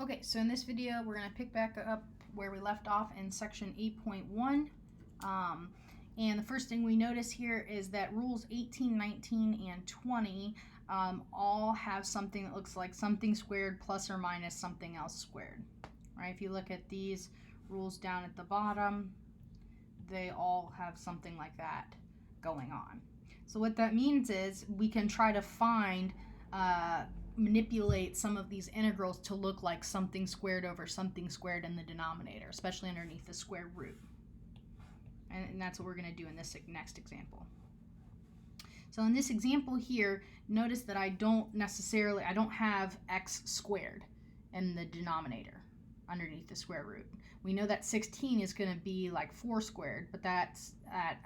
Okay, so in this video, we're going to pick back up where we left off in section 8.1. And the first thing we notice here is that rules 18, 19, and 20 all have something that looks like something squared plus or minus something else squared. Right? If you look at these rules down at the bottom, they all have something like that going on. So what that means is we can try to find manipulate some of these integrals to look like something squared over something squared in the denominator, especially underneath the square root. And that's what we're going to do in this next example. So in this example here, notice that I don't have x squared in the denominator underneath the square root. We know that 16 is going to be like 4 squared, but that's at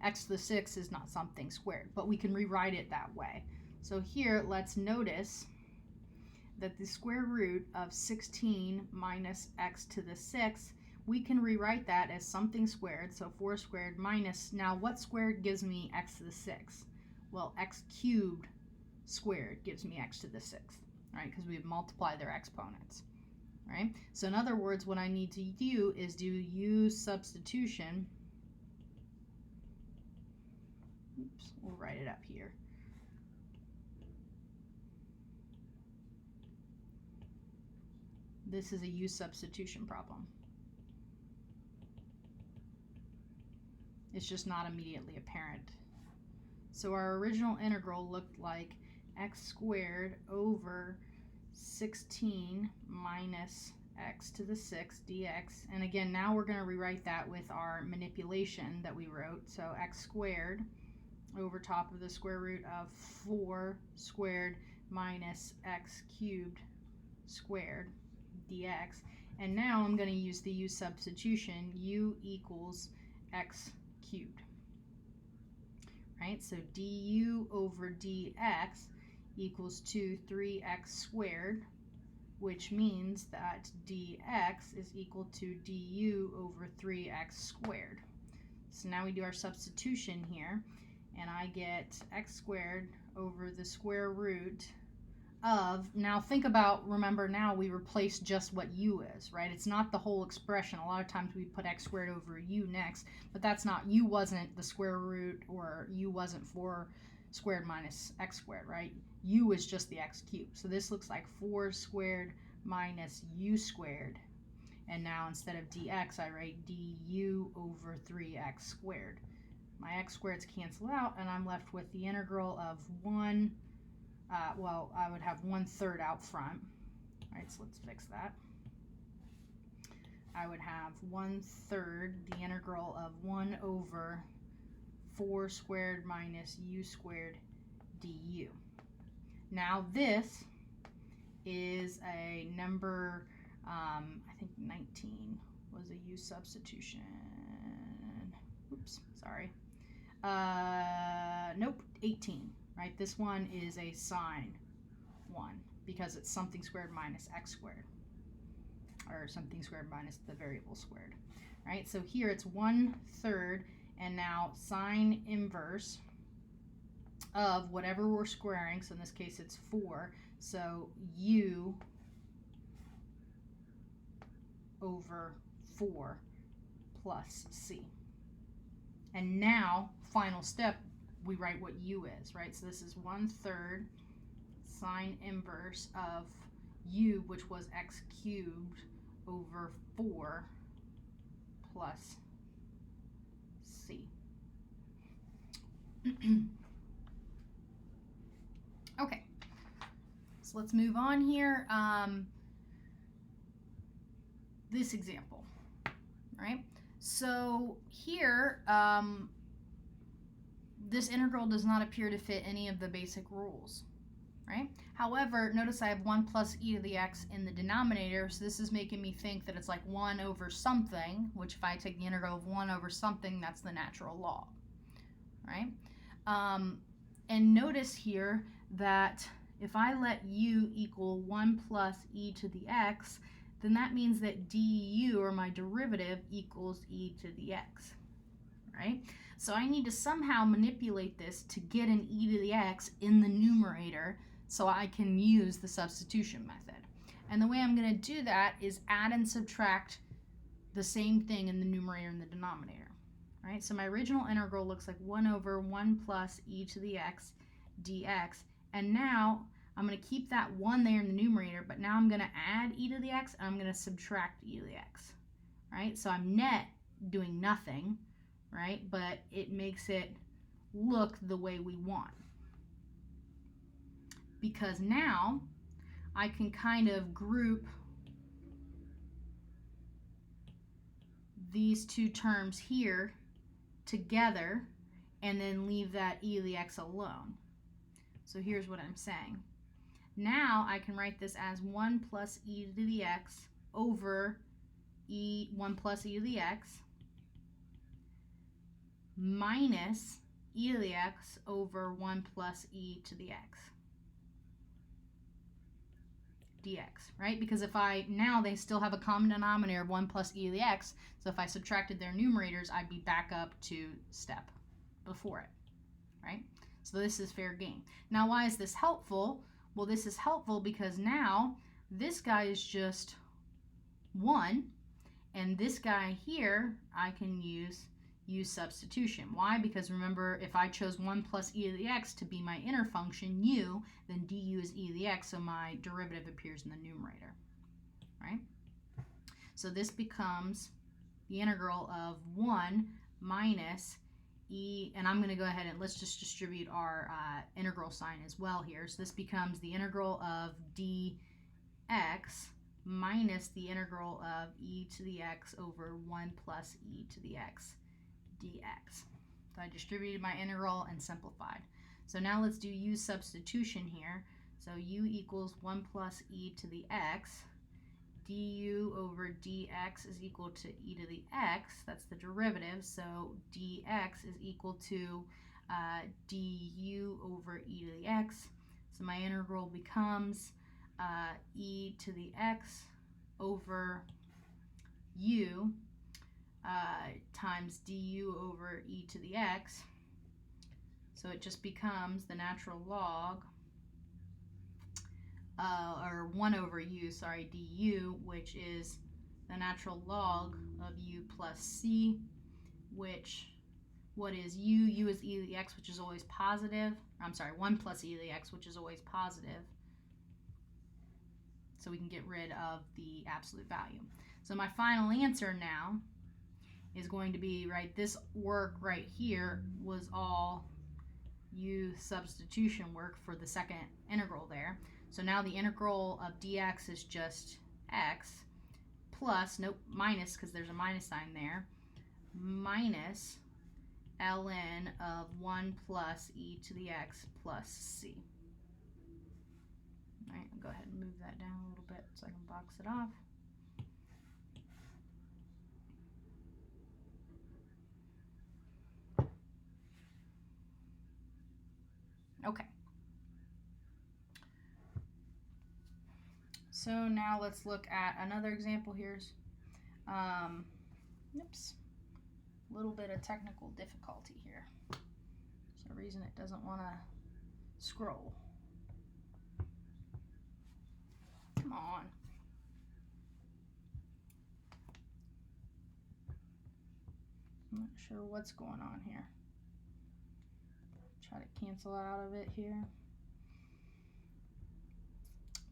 x to the 6 is not something squared, but we can rewrite it that way. So here, let's notice that the square root of 16 minus x to the 6, we can rewrite that as something squared, so 4 squared minus, now what squared gives me x to the 6? Well, x cubed squared gives me x to the 6th, right? Because we've multiplied their exponents, right? So in other words, what I need to do is do u substitution. Oops, we'll write it up here. This is a u substitution problem. It's just not immediately apparent. So our original integral looked like x squared over 16 minus x to the 6 dx. And again, now we're going to rewrite that with our manipulation that we wrote. So x squared over top of the square root of 4 squared minus x cubed squared dx. And now I'm going to use the u substitution. U equals x cubed. Right? So du over dx equals to 3x squared, which means that dx is equal to du over 3x squared. So now we do our substitution here, and I get x squared over the square root of, now think about, remember now we replace just what u is, right? It's not the whole expression. A lot of times we put x squared over u next, but that's not, u wasn't the square root, or u wasn't 4 squared minus x squared, right? U is just the x cubed. So this looks like 4 squared minus u squared. And now instead of dx, I write du over 3x squared. My x squareds cancel out, and I'm left with the integral of 1. Well, I would have 1/3 out front. All right, so let's fix that. I would have 1/3, the integral of 1 over 4 squared minus u squared du. Now this is a number, I think 19 was a u substitution. Oops, sorry. Nope, 18. Right, this one is a sine 1 because it's something squared minus x squared, or something squared minus the variable squared. Right, so here it's 1/3, and now sine inverse of whatever we're squaring, so in this case it's 4, so u over 4 plus c. And now, final step, we write what u is, right? So this is 1/3 sine inverse of u, which was x cubed over 4 plus c. Okay, so let's move on here. This example, right? So here, this integral does not appear to fit any of the basic rules, right? However, notice I have 1 plus e to the x in the denominator, so this is making me think that it's like 1 over something, which if I take the integral of 1 over something, that's the natural log, right? And notice here that if I let u equal 1 plus e to the x, then that means that du, or my derivative, equals e to the x, right? So I need to somehow manipulate this to get an e to the x in the numerator so I can use the substitution method. And the way I'm going to do that is add and subtract the same thing in the numerator and the denominator. Right? So my original integral looks like 1 over 1 plus e to the x dx. And now I'm going to keep that 1 there in the numerator, but now I'm going to add e to the x and I'm going to subtract e to the x. Right? So I'm net doing nothing, right? But it makes it look the way we want. Because now I can kind of group these two terms here together and then leave that e to the x alone. So here's what I'm saying. Now I can write this as 1 plus e to the x over 1 plus e to the x minus e to the x over 1 plus e to the x dx, right? Because now they still have a common denominator of 1 plus e to the x, so if I subtracted their numerators, I'd be back up to step before it, right? So this is fair game. Now, why is this helpful? Well, this is helpful because now this guy is just 1, and this guy here, I can use substitution. Why? Because remember, if I chose 1 plus e to the x to be my inner function, u, then du is e to the x, so my derivative appears in the numerator, right? So this becomes the integral of 1 minus e, and I'm going to go ahead and let's just distribute our integral sign as well here. So this becomes the integral of dx minus the integral of e to the x over 1 plus e to the x dx. So I distributed my integral and simplified. So now let's do u substitution here. So u equals 1 plus e to the x. Du over dx is equal to e to the x. That's the derivative. So dx is equal to du over e to the x. So my integral becomes e to the x over u times du over e to the x. So it just becomes the natural log, or 1 over u, sorry, du, which is the natural log of u plus c, which, what is u? U is e to the x, which is always positive. I'm sorry, 1 plus e to the x, which is always positive. So we can get rid of the absolute value. So my final answer now is going to be, right, this work right here was all u substitution work for the second integral there. So now the integral of dx is just x plus, nope, minus, because there's a minus sign there, minus ln of 1 plus e to the x plus c. All right, I'll go ahead and move that down a little bit so I can box it off. Okay. So now let's look at another example here. Oops. A little bit of technical difficulty here. For some reason it doesn't want to scroll. Come on. I'm not sure what's going on here. Try to cancel out of it here.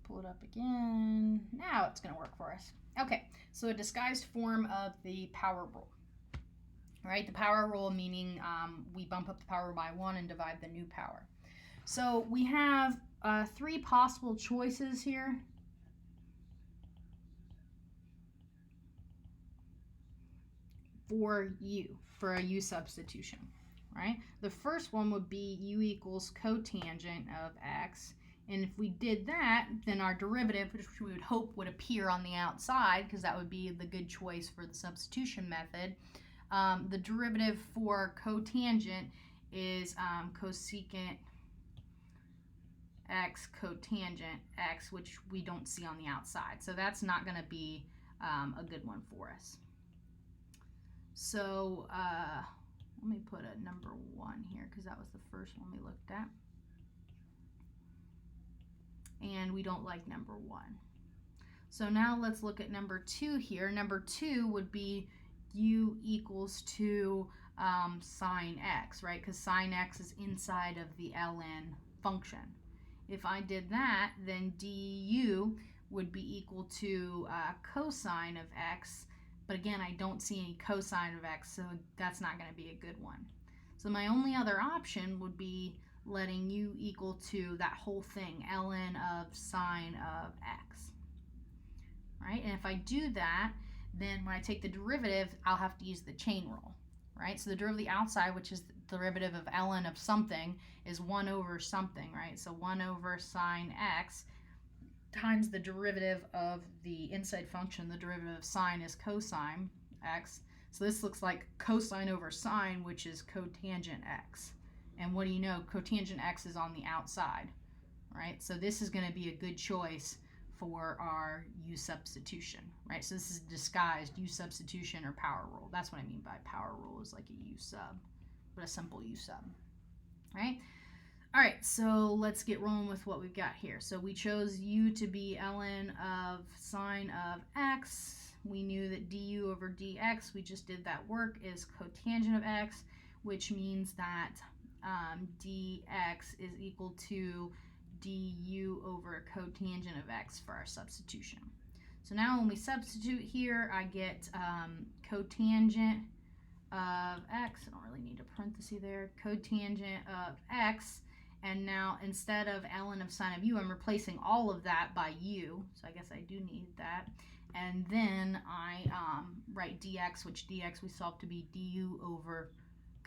Pull it up again. Now it's going to work for us. Okay, so a disguised form of the power rule. Right, the power rule meaning we bump up the power by 1 and divide the new power. So we have 3 possible choices here. For a u substitution, right? The first one would be u equals cotangent of x. And if we did that, then our derivative, which we would hope would appear on the outside, because that would be the good choice for the substitution method, the derivative for cotangent is cosecant x cotangent x, which we don't see on the outside. So that's not going to be a good one for us. So let me put a number 1 here because that was the first one we looked at. And we don't like number 1. So now let's look at number 2 here. Number 2 would be u equals to sine x, right? Because sine x is inside of the ln function. If I did that, then du would be equal to cosine of x. But again, I don't see any cosine of x, so that's not going to be a good one. So my only other option would be letting u equal to that whole thing, ln of sine of x. Right? And if I do that, then when I take the derivative, I'll have to use the chain rule. Right? So the derivative of the outside, which is the derivative of ln of something, is 1 over something, right? So 1 over sine x times the derivative of the inside function. The derivative of sine is cosine x. So this looks like cosine over sine, which is cotangent x. And what do you know? Cotangent x is on the outside, right? So this is going to be a good choice for our u substitution, right? So this is disguised u substitution or power rule. That's what I mean by power rule, is like a u sub, but a simple u sub, right? All right, so let's get rolling with what we've got here. So we chose u to be ln of sine of x. We knew that du over dx, we just did that work, is cotangent of x, which means that dx is equal to du over cotangent of x for our substitution. So now when we substitute here, I get cotangent of x. I don't really need a parenthesis there. Cotangent of x. And now instead of ln of sine of u, I'm replacing all of that by u. So I guess I do need that. And then I write dx, which dx we solve to be du over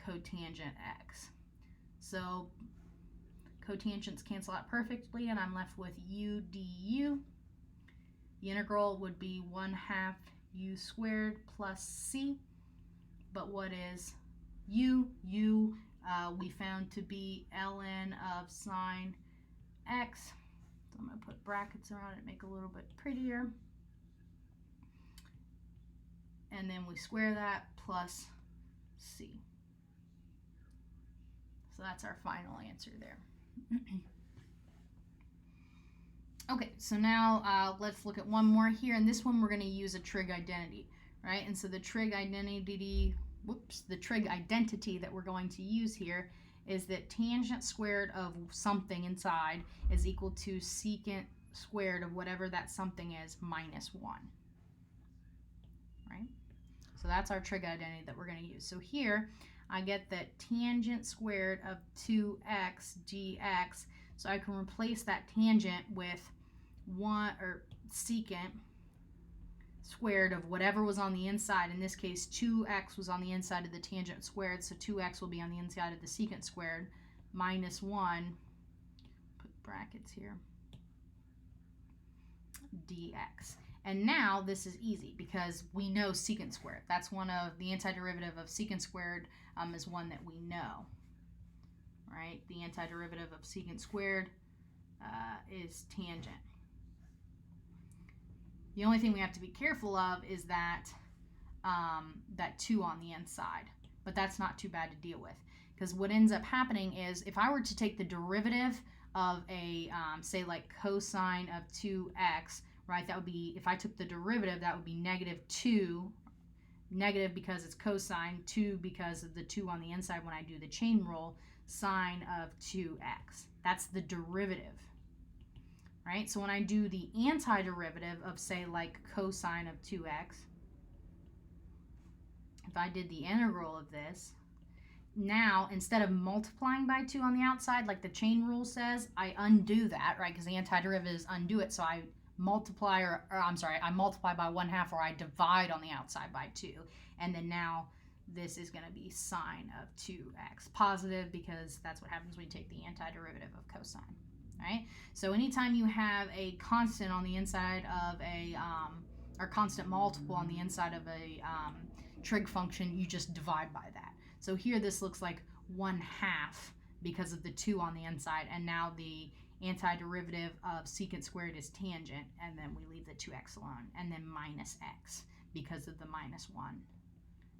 cotangent x. So cotangents cancel out perfectly, and I'm left with u du. The integral would be 1/2 u squared plus c. But what is u? U we found to be ln of sine x. So I'm going to put brackets around it, make it a little bit prettier. And then we square that plus c. So that's our final answer there. Okay, so now let's look at one more here, and this one we're going to use a trig identity, right? And so the trig identity, the trig identity that we're going to use here is that tangent squared of something inside is equal to secant squared of whatever that something is minus 1, right? So that's our trig identity that we're going to use. So here I get that tangent squared of 2x dx. So I can replace that tangent with 1 or secant squared of whatever was on the inside. In this case, 2x was on the inside of the tangent squared, so 2x will be on the inside of the secant squared, minus 1, put brackets here, dx. And now this is easy because we know secant squared. That's one of the antiderivative of secant squared is one that we know, right? The antiderivative of secant squared is tangent. The only thing we have to be careful of is that that 2 on the inside, but that's not too bad to deal with, because what ends up happening is if I were to take the derivative of a say like cosine of 2x, right, that would be, if I took the derivative, that would be -2, negative because it's cosine, 2 because of the 2 on the inside when I do the chain rule, sine of 2x. That's the derivative. Right? So when I do the antiderivative of, say, like cosine of 2x, if I did the integral of this, now instead of multiplying by 2 on the outside, like the chain rule says, I undo that, right? Because the antiderivatives undo it. So I multiply, I multiply by 1/2, or I divide on the outside by 2. And then now this is going to be sine of 2x, positive, because that's what happens when you take the antiderivative of cosine. Right? So anytime you have a constant on the inside of a, or constant multiple on the inside of a trig function, you just divide by that. So here this looks like 1/2 because of the 2 on the inside, and now the antiderivative of secant squared is tangent, and then we leave the 2x alone, and then minus x because of the -1,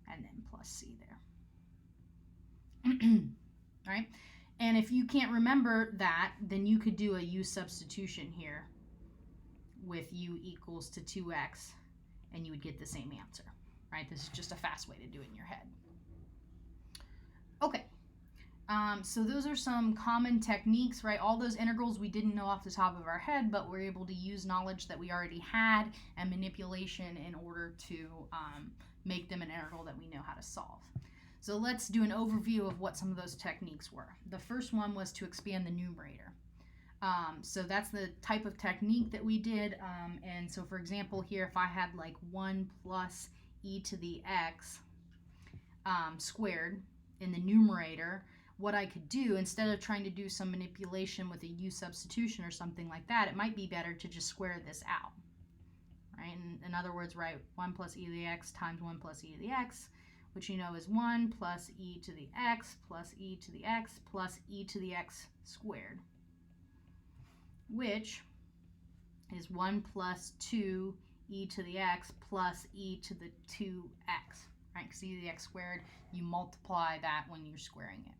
and then plus c there. All right? And if you can't remember that, then you could do a u substitution here, with u equals to 2x, and you would get the same answer, right? This is just a fast way to do it in your head. Okay, so those are some common techniques, right? All those integrals we didn't know off the top of our head, but we're able to use knowledge that we already had and manipulation in order to make them an integral that we know how to solve. So let's do an overview of what some of those techniques were. The first one was to expand the numerator. So that's the type of technique that we did. And so for example here, if I had like 1 plus e to the x squared in the numerator, what I could do, instead of trying to do some manipulation with a u substitution or something like that, it might be better to just square this out, right? In other words, write 1 plus e to the x times 1 plus e to the x, which you know is 1 plus e to the x plus e to the x plus e to the x squared, which is 1 plus 2 e to the x plus e to the 2x, right? Because e to the x squared, you multiply that when you're squaring it.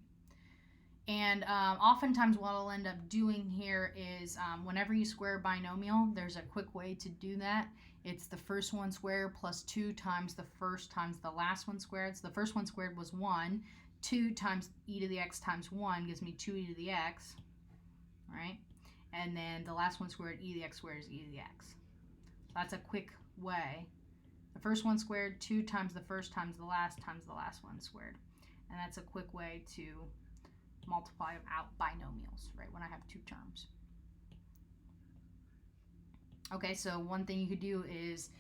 And oftentimes what I'll end up doing here is whenever you square a binomial, there's a quick way to do that. It's the first one squared plus 2 times the first times the last one squared. So the first one squared was 1. 2 times e to the x times 1 gives me 2e to the x, right? And then the last one squared, e to the x squared, is e to the x. So that's a quick way. The first one squared, 2 times the first times the last one squared. And that's a quick way to multiply out binomials, right, when I have two terms. Okay, so one thing you could do is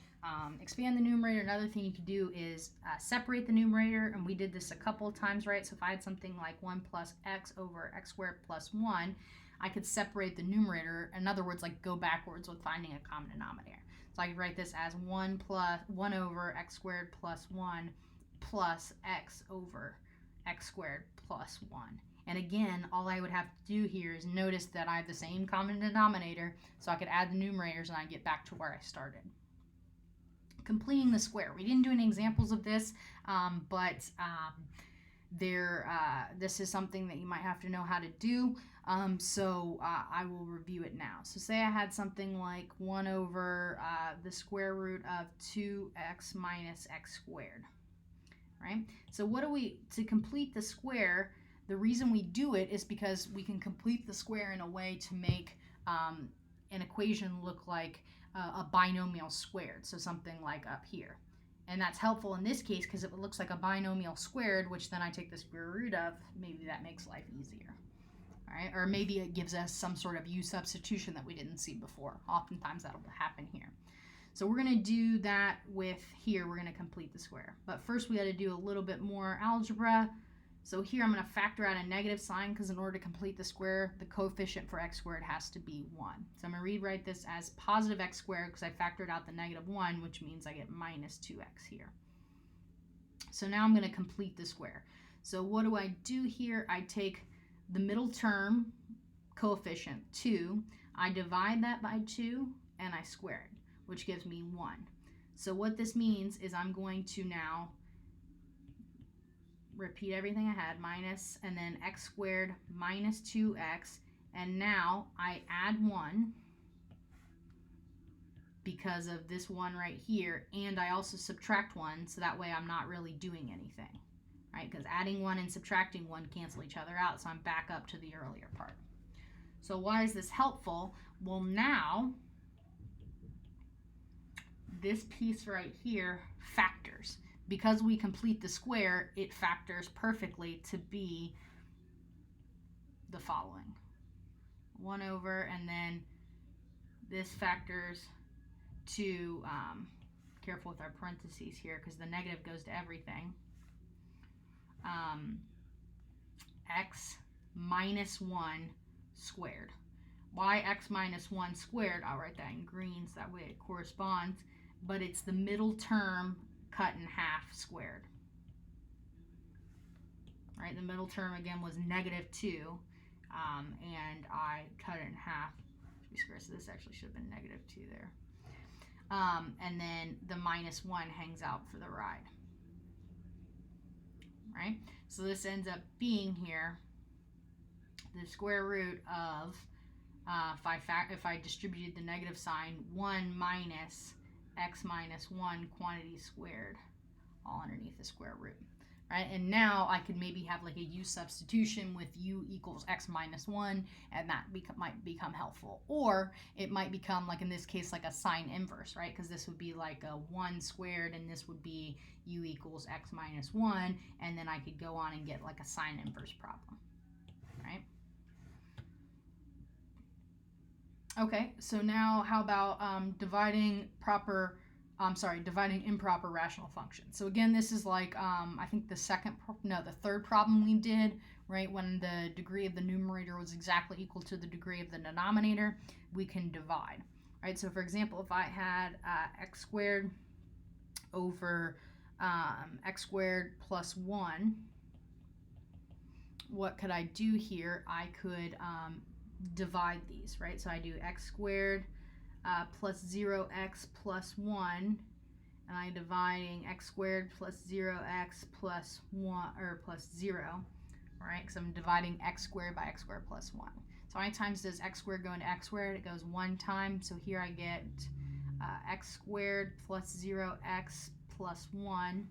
expand the numerator. Another thing you could do is separate the numerator, and we did this a couple of times, right? So if I had something like 1 plus x over x squared plus 1, I could separate the numerator. In other words, like go backwards with finding a common denominator. So I could write this as 1 over x squared plus 1 plus x over x squared plus 1. And again, all I would have to do here is notice that I have the same common denominator, so I could add the numerators and I get back to where I started. Completing the square. We didn't do any examples of this, but this is something that you might have to know how to do. So I will review it now. So say I had something like 1 over the square root of 2x minus x squared, right? So to complete the square, the reason we do it is because we can complete the square in a way to make an equation look like a binomial squared, so something like up here. And that's helpful in this case because if it looks like a binomial squared, which then I take the square root of, maybe that makes life easier. All right? Or maybe it gives us some sort of u substitution that we didn't see before. Oftentimes that'll happen here. So we're going to do that with here. We're going to complete the square. But first we got to do a little bit more algebra. So here I'm going to factor out a negative sign because in order to complete the square, the coefficient for x squared has to be 1. So I'm going to rewrite this as positive x squared because I factored out the negative 1, which means I get minus 2x here. So now I'm going to complete the square. So what do I do here? I take the middle term coefficient, 2. I divide that by 2, and I square it, which gives me 1. So what this means is I'm going to now repeat everything I had, minus, and then x squared minus 2x, and now I add 1 because of this 1 right here, and I also subtract 1, so that way I'm not really doing anything, right? Because adding 1 and subtracting 1 cancel each other out, so I'm back up to the earlier part. So why is this helpful? Well, now this piece right here factors. Because we complete the square, it factors perfectly to be the following. 1 over, and then this factors to, careful with our parentheses here because the negative goes to everything, x minus 1 squared. Why x minus 1 squared? I'll write that in green so that way it corresponds, but it's the middle term cut in half squared. Right, the middle term again was negative 2, and I cut it in half. So this actually should have been negative 2 there. And then the minus 1 hangs out for the ride. Right, so this ends up being here the square root of if I distributed the negative sign, 1 minus x minus 1 quantity squared, all underneath the square root. Right, and now I could maybe have like a u substitution with u equals x minus 1, and that might become helpful. Or it might become, like in this case, like a sine inverse, right? Because this would be like a 1 squared, and this would be u equals x minus 1, and then I could go on and get like a sine inverse problem, right? Okay, so now how about dividing improper rational functions. So again, this is like, I think the third problem we did, right? When the degree of the numerator was exactly equal to the degree of the denominator, we can divide, right? So for example, if I had x squared over x squared plus 1, what could I do here? I could divide these, right? So I do x squared plus 0x plus 1, and I'm dividing x squared plus 0x plus 1, or plus 0, right? Because I'm dividing x squared by x squared plus 1. So how many times does x squared go into x squared? It goes 1 time. So here I get x squared plus 0x plus 1.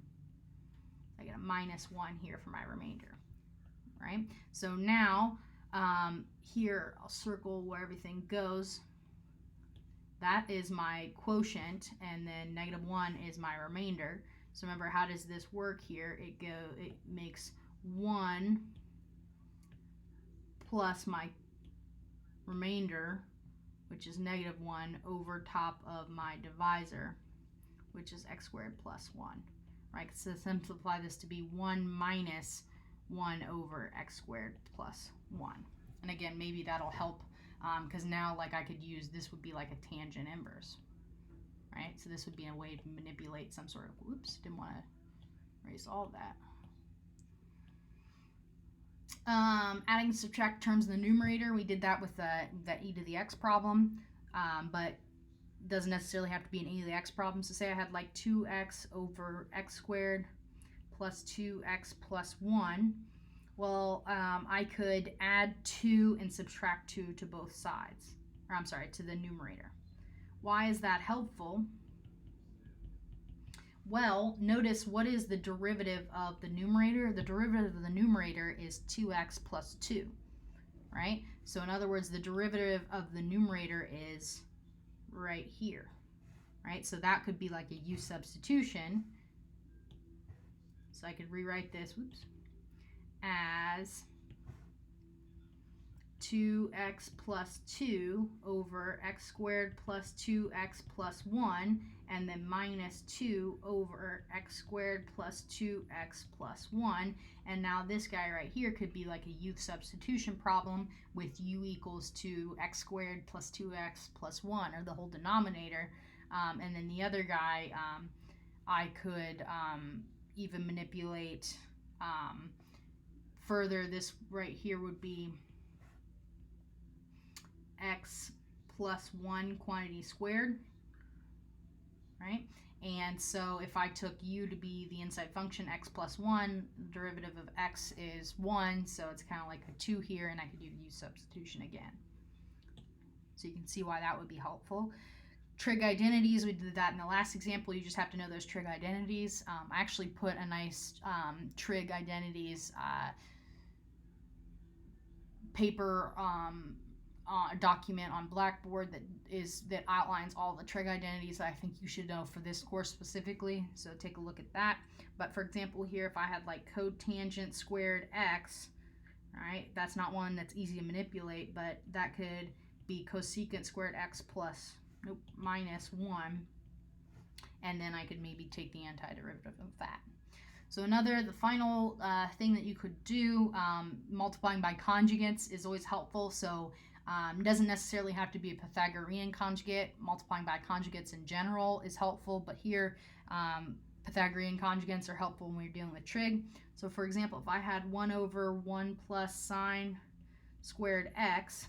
I get a minus 1 here for my remainder, right? So now here I'll circle where everything goes. That is my quotient, and then negative 1 is my remainder. So remember, how does this work here? It makes 1 plus my remainder, which is negative 1, over top of my divisor, which is x squared plus 1, right? So simplify this to be 1 minus 1 over x squared plus 1. And again, maybe that'll help, because now, like, I could use, this would be like a tangent inverse, right? So this would be a way to manipulate some sort of, whoops, didn't want to erase all of that. Adding and subtract terms in the numerator, we did that with the e to the x problem, but doesn't necessarily have to be an e to the x problem. So say I had like 2x over x squared plus 2x plus 1. Well, I could add 2 and subtract 2 to both sides, or I'm sorry, to the numerator. Why is that helpful? Well, notice, what is the derivative of the numerator? The derivative of the numerator is 2x plus 2, right? So in other words, the derivative of the numerator is right here, right? So that could be like a u substitution. So I could rewrite this, whoops, as 2x plus 2 over x squared plus 2x plus 1, and then minus 2 over x squared plus 2x plus 1. And now this guy right here could be like a u substitution problem with u equals to x squared plus 2x plus 1, or the whole denominator. And then the other guy, I could even manipulate further. This right here would be x plus 1 quantity squared, right? And so if I took u to be the inside function, x plus 1, the derivative of x is 1, so it's kind of like a 2 here, and I could do u substitution again. So you can see why that would be helpful. Trig identities, we did that in the last example. You just have to know those trig identities. I actually put a nice trig identities paper document on Blackboard that outlines all the trig identities that I think you should know for this course specifically. So take a look at that. But for example, here, if I had like cotangent squared x, right, that's not one that's easy to manipulate, but that could be cosecant squared x plus minus 1, and then I could maybe take the antiderivative of that. So the final thing that you could do, multiplying by conjugates is always helpful. So it doesn't necessarily have to be a Pythagorean conjugate. Multiplying by conjugates in general is helpful, but here Pythagorean conjugates are helpful when we're dealing with trig. So for example, if I had 1 over 1 plus sine squared x,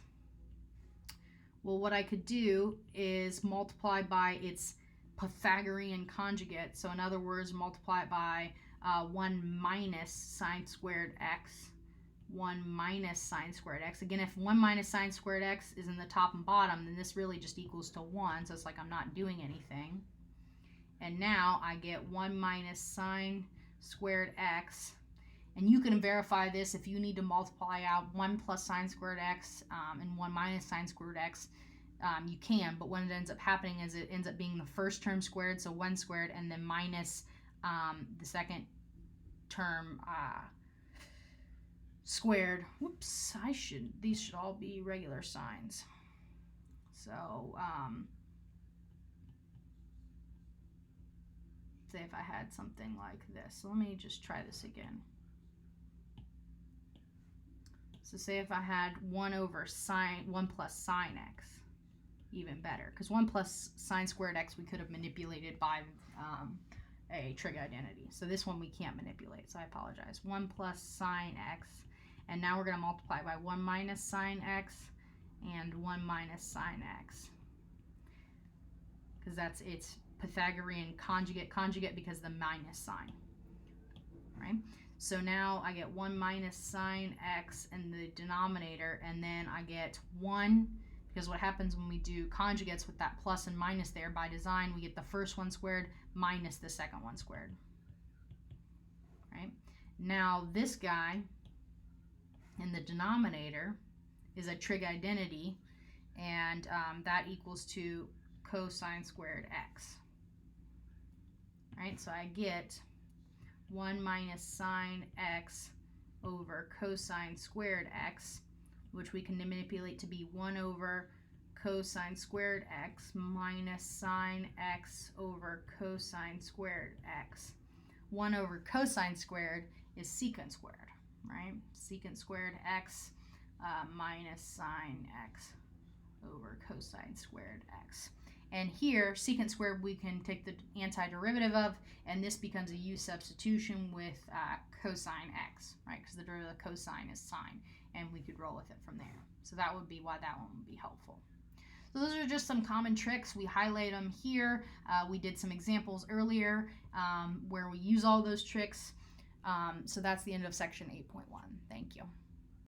well, what I could do is multiply by its Pythagorean conjugate. So in other words, multiply it by 1 minus sine squared x, 1 minus sine squared x. Again, if 1 minus sine squared x is in the top and bottom, then this really just equals to 1, so it's like I'm not doing anything. And now I get 1 minus sine squared x. And you can verify this if you need to multiply out 1 plus sine squared x and 1 minus sine squared x. You can, but what it ends up happening is it ends up being the first term squared, so 1 squared, and then minus the second term squared. Whoops, these should all be regular signs. So say if I had something like this. So let me just try this again. So say if I had 1 plus sine x, even better, because 1 plus sine squared x we could have manipulated by a trig identity. So this one we can't manipulate, so I apologize. 1 plus sine x, and now we're going to multiply by 1 minus sine x and 1 minus sine x, because that's its Pythagorean conjugate because the minus sign, right? So now I get 1 minus sine x in the denominator, and then I get 1, because what happens when we do conjugates with that plus and minus there, by design, we get the first one squared minus the second one squared, right? Now this guy in the denominator is a trig identity, and that equals to cosine squared x, right? So I get 1 minus sine x over cosine squared x, which we can manipulate to be 1 over cosine squared x minus sine x over cosine squared x. 1 over cosine squared is secant squared, right? Secant squared x minus sine x over cosine squared x. And here, secant squared we can take the antiderivative of, and this becomes a u substitution with cosine x, right? Because the derivative of cosine is sine, and we could roll with it from there. So that would be why that one would be helpful. So those are just some common tricks. We highlight them here. We did some examples earlier where we use all those tricks. So that's the end of section 8.1. Thank you.